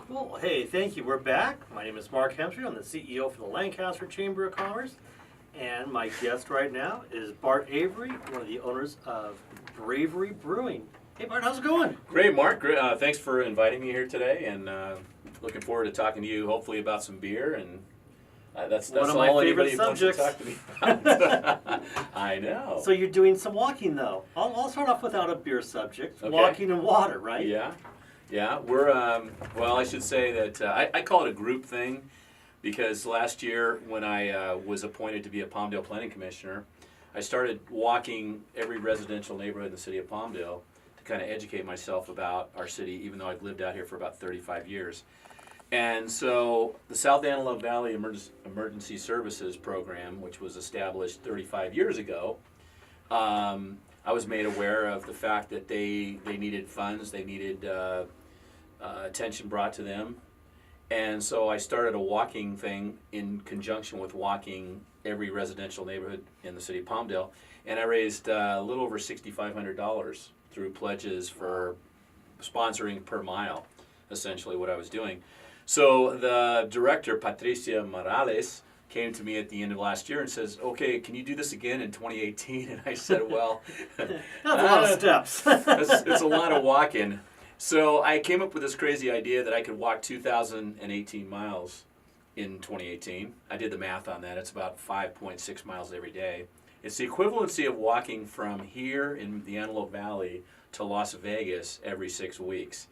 Cool. Hey, thank you. We're back. My name is Mark Hemstreet. I'm the CEO for the Lancaster Chamber of Commerce. And my guest right now is Bart Avery, one of the owners of Bravery Brewing. Hey, Bart, how's it going? Great, Mark. Great. Thanks for inviting me here today, and looking forward to talking to you, hopefully, about some beer. And that's one of all my favorite anybody wants to subjects. talk to me about. I know. So you're doing some walking, though. I'll start off without a beer subject. Okay. Walking in water, right? Yeah. We're well, I should say that I call it a group thing, because last year when I was appointed to be a Palmdale Planning Commissioner, I started walking every residential neighborhood in the city of Palmdale to kind of educate myself about our city, even though I've lived out here for about 35 years. And so the South Antelope Valley Emergency Services Program, which was established 35 years ago, I was made aware of the fact that they needed funds, they needed attention brought to them. And so I started a walking thing in conjunction with walking every residential neighborhood in the city of Palmdale. And I raised a little over $6,500 through pledges for sponsoring per mile, essentially what I was doing. So the director, Patricia Morales, came to me at the end of last year and says, okay, can you do this again in 2018? And I said, well, that's a lot of steps. it's a lot of walking. So I came up with this crazy idea that I could walk 2,018 miles in 2018. I did the math on that. It's about 5.6 miles every day. It's the equivalency of walking from here in the Antelope Valley to Las Vegas every 6 weeks.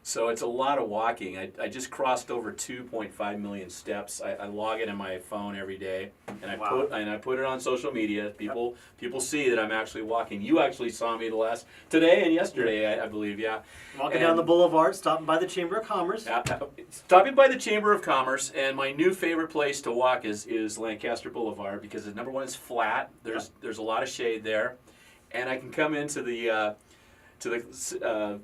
So it's a lot of walking. I just crossed over 2.5 million steps. I log it in my phone every day, and I put it on social media. People see that I'm actually walking. You actually saw me today and yesterday, I believe, yeah. Walking down the boulevard, stopping by the Chamber of Commerce. Stopping by the Chamber of Commerce, and my new favorite place to walk is Lancaster Boulevard, because number one, it's flat. There's a lot of shade there, and I can come into to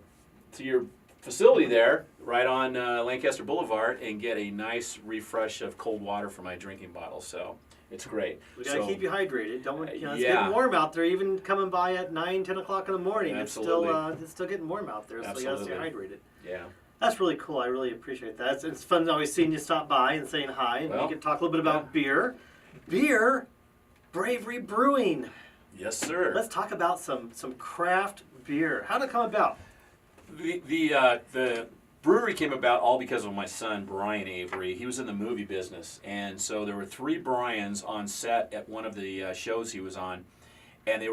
your facility there, right on Lancaster Boulevard, and get a nice refresh of cold water for my drinking bottle. So it's great. We gotta keep you hydrated. It's getting warm out there. Even coming by at 9, 10 o'clock in the morning, Absolutely. it's still getting warm out there. So you gotta stay hydrated. Yeah. That's really cool. I really appreciate that. It's fun always seeing you stop by and saying hi, and we can talk a little bit about beer. Beer, Bravery Brewing. Yes, sir. Let's talk about some craft beer. How did it come about? The brewery came about all because of my son, Brian Avery. He was in the movie business, and so there were 3 Brians on set at one of the shows he was on, and they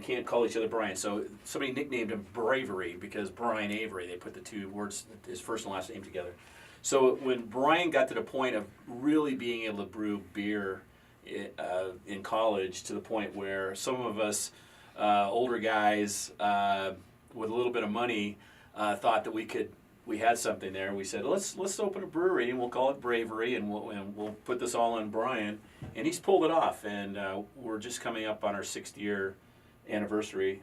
can't call each other Brian, so somebody nicknamed him Bravery because Brian Avery, they put the 2 words, his first and last name, together. So when Brian got to the point of really being able to brew beer in college, to the point where some of us older guys with a little bit of money thought that we had something there. We said, let's open a brewery, and we'll call it Bravery, and we'll put this all on Brian, and he's pulled it off. And we're just coming up on our 6th year anniversary,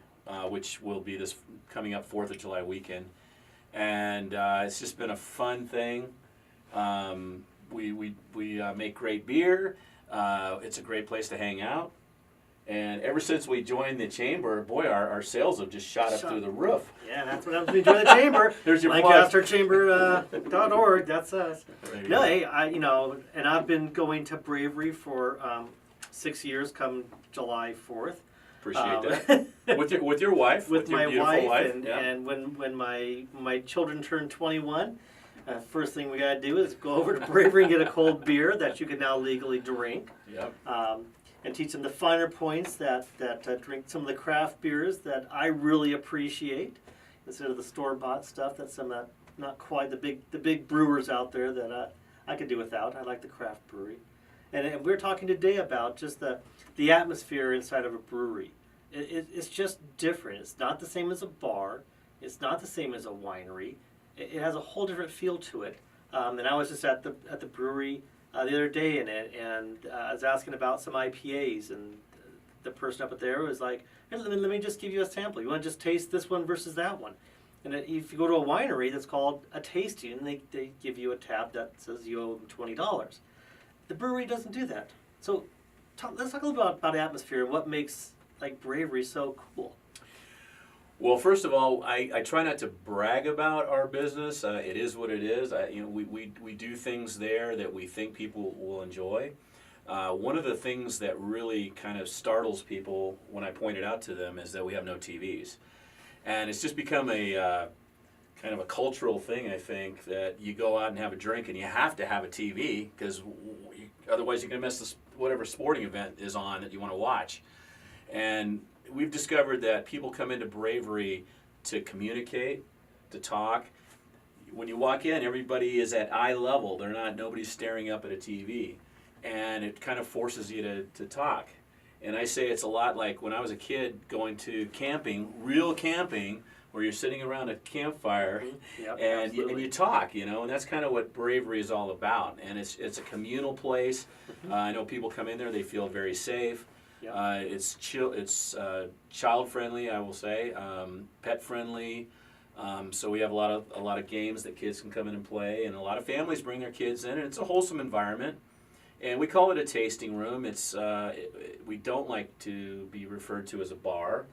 which will be this coming up 4th of July weekend, and it's just been a fun thing. We make great beer. It's a great place to hang out. And ever since we joined the chamber, boy, our sales have just shot up through the roof. Yeah, that's what happens when you join the chamber. There's your LancasterChamber.org. That's us. No, hey, and I've been going to Bravery for 6 years. Come July 4th. Appreciate that. With your wife. With my your wife, and, and when my children turn 21. First thing we gotta do is go over to Bravery and get a cold beer that you can now legally drink. Yep. And teach them the finer points that drink some of the craft beers that I really appreciate, instead of the store-bought stuff that some not quite the big brewers out there that I could do without. I like the craft brewery, and we're talking today about just the atmosphere inside of a brewery. It's just different. It's not the same as a bar. It's not the same as a winery. It has a whole different feel to it. And I was just at the brewery the other day and I was asking about some IPAs, and the person up there was like, hey, let me just give you a sample. You want to just taste this one versus that one? And if you go to a winery, that's called a tasting, and they give you a tab that says you owe them $20. The brewery doesn't do that. So let's talk a little bit about atmosphere and what makes like Bravery so cool. Well, first of all, I try not to brag about our business. It is what it is. We do things there that we think people will enjoy. One of the things that really kind of startles people when I point it out to them is that we have no TVs. And it's just become a kind of a cultural thing, I think, that you go out and have a drink and you have to have a TV because otherwise you're going to miss whatever sporting event is on that you want to watch. And we've discovered that people come into Bravery to communicate, to talk. When you walk in, everybody is at eye level. Nobody's staring up at a TV. And it kind of forces you to talk. And I say it's a lot like when I was a kid going to camping, real camping, where you're sitting around a campfire Yep, and you talk, and that's kind of what Bravery is all about. And it's a communal place. I know people come in there, they feel very safe. Yep. It's child friendly, I will say, pet friendly. So we have a lot of games that kids can come in and play, and a lot of families bring their kids in, and it's a wholesome environment. And we call it a tasting room. We don't like to be referred to as a bar,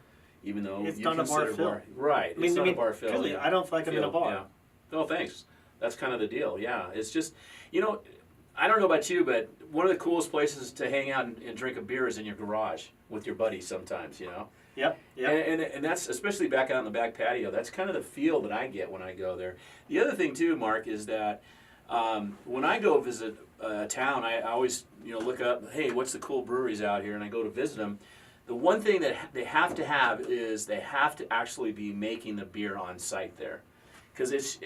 even though It's you not a bar consider feel. Right. It's not a bar feel. Truly, Yeah. I don't feel like I'm in a bar. Yeah. No, thanks. That's kind of the deal. Yeah. It's just, I don't know about you, but one of the coolest places to hang out and drink a beer is in your garage with your buddies sometimes, Yep. And that's, especially back out on the back patio, that's kind of the feel that I get when I go there. The other thing too, Mark, is that when I go visit a town, I always look up, hey, what's the cool breweries out here, and I go to visit them. The one thing that they have to have is they have to actually be making the beer on site there. Because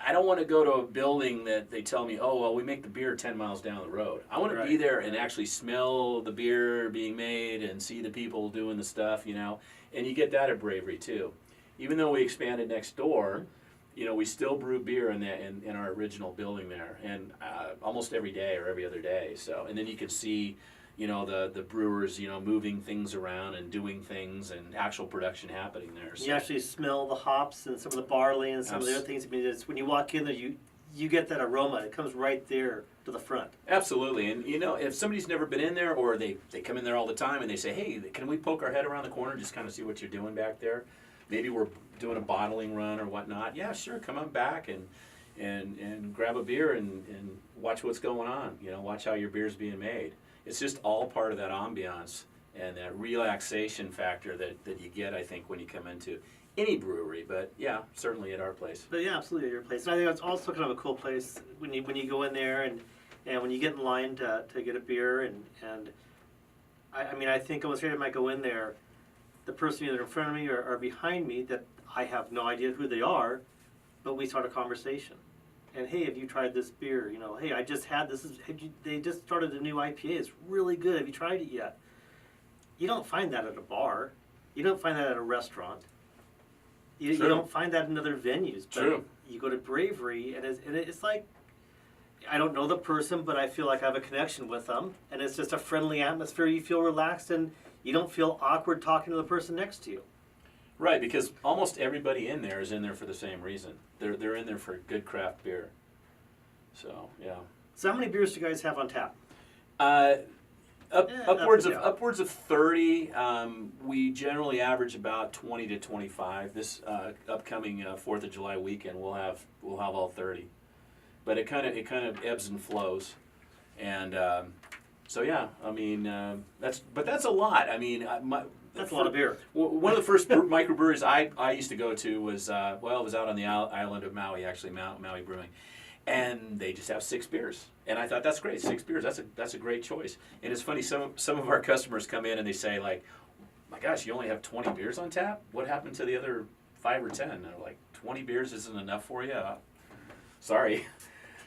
I don't want to go to a building that they tell me, oh, well, we make the beer 10 miles down the road. I want to be there and actually smell the beer being made and see the people doing the stuff, And you get that at Bravery, too. Even though we expanded next door, we still brew beer in our original building there, and almost every day or every other day. So, and then you can see, the brewers, moving things around and doing things, and actual production happening there. So. You actually smell the hops and some of the barley and some of the other things. I mean, it's when you walk in there, you get that aroma. It comes right there to the front. Absolutely, and if somebody's never been in there, or they come in there all the time and they say, hey, can we poke our head around the corner and just kind of see what you're doing back there? Maybe we're doing a bottling run or whatnot. Yeah, sure, come on back and grab a beer and watch what's going on. Watch how your beer's being made. It's just all part of that ambiance and that relaxation factor that you get, I think, when you come into any brewery. But yeah, certainly at our place. But yeah, absolutely at your place. And I think it's also kind of a cool place when you go in there and when you get in line to get a beer and I think almost every time I go in there, the person either in front of me or behind me that I have no idea who they are, but we start a conversation. And hey, have you tried this beer? Hey, I just had this. They just started a new IPA. It's really good. Have you tried it yet? You don't find that at a bar. You don't find that at a restaurant. You don't find that in other venues. But True. You go to Bravery, and it's like, I don't know the person, but I feel like I have a connection with them. And it's just a friendly atmosphere. You feel relaxed, and you don't feel awkward talking to the person next to you. Right, because almost everybody in there is in there for the same reason. They're in there for good craft beer. So, yeah. So how many beers do you guys have on tap? Upwards of 30. We generally average about 20 to 25. This upcoming 4th of July weekend, we'll have all 30. But it kind of ebbs and flows, and so yeah. I mean, that's a lot. I mean, That's a lot of beer. One of the first microbreweries I used to go to was it was out on the island of Maui, actually, Maui Brewing, and they just have 6 beers, and I thought that's great, 6 beers. That's a great choice. And it's funny, some of our customers come in and they say like, my gosh, you only have 20 beers on tap? What happened to the other 5 or 10? And they're like, 20 beers isn't enough for you? Sorry.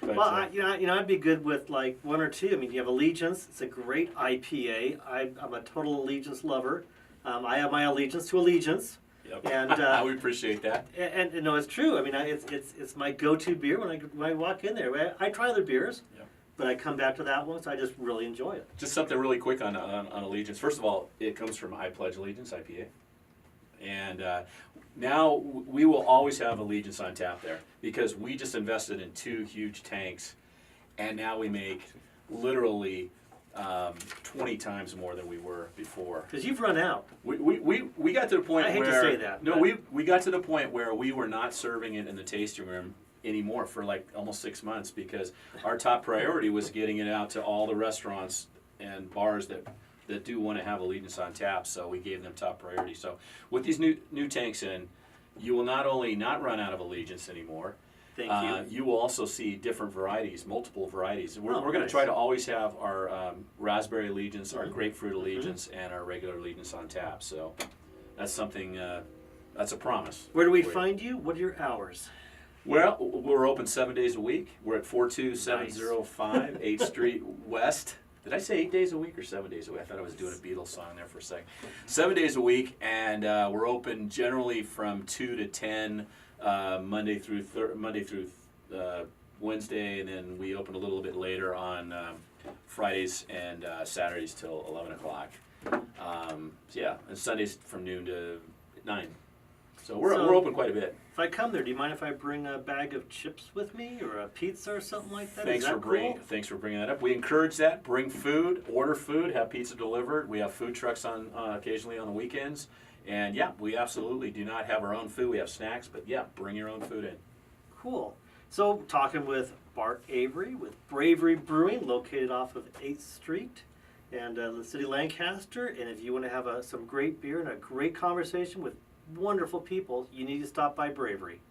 But, well, I'd be good with like 1 or 2. I mean, you have Allegiance. It's a great IPA. I'm a total Allegiance lover. I have my allegiance to Allegiance. Yep. And we appreciate that. And no, it's true. I mean, it's my go-to beer when I walk in there. I try other beers, Yep. but I come back to that one, so I just really enjoy it. Just something really quick on Allegiance. First of all, it comes from I Pledge Allegiance IPA, and now we will always have Allegiance on tap there because we just invested in 2 huge tanks, and now we make literally 20 times more than we were before. Because you've run out. We got to the point I hate where to say that, no, but- we got to the point where we were not serving it in the tasting room anymore for like almost 6 months, because our top priority was getting it out to all the restaurants and bars that do want to have Allegiance on tap. So we gave them top priority. So with these new tanks in, you will not only not run out of Allegiance anymore. Thank you. You will also see different varieties, multiple varieties. We're Oh, going to nice. try to always have our raspberry Allegiance, our Mhm. grapefruit Allegiance, and our regular Allegiance on tap. So that's something, that's a promise. Where do we for you. find you? What are your hours? Well, we're open 7 days a week. We're at 42705 8th Street West. Did I say 8 days a week or 7 days a week? I thought I was doing a Beatles song there for a second. 7 days a week, and we're open generally from 2 to 10 Monday through Wednesday, and then we open a little bit later on Fridays and Saturdays till 11 o'clock. So yeah, and Sundays from noon to 9. So we're open quite a bit. If I come there, do you mind if I bring a bag of chips with me or a pizza or something like that? Thanks Is for that bringing cool? thanks for bringing that up. We encourage that. Bring food, order food, have pizza delivered. We have food trucks on occasionally on the weekends, and yeah, we absolutely do not have our own food. We have snacks, but yeah, bring your own food in. Cool. So, talking with Bart Avery with Bravery Brewing, located off of 8th Street and the city of Lancaster. And if you want to have some great beer and a great conversation with wonderful people, you need to stop by Bravery.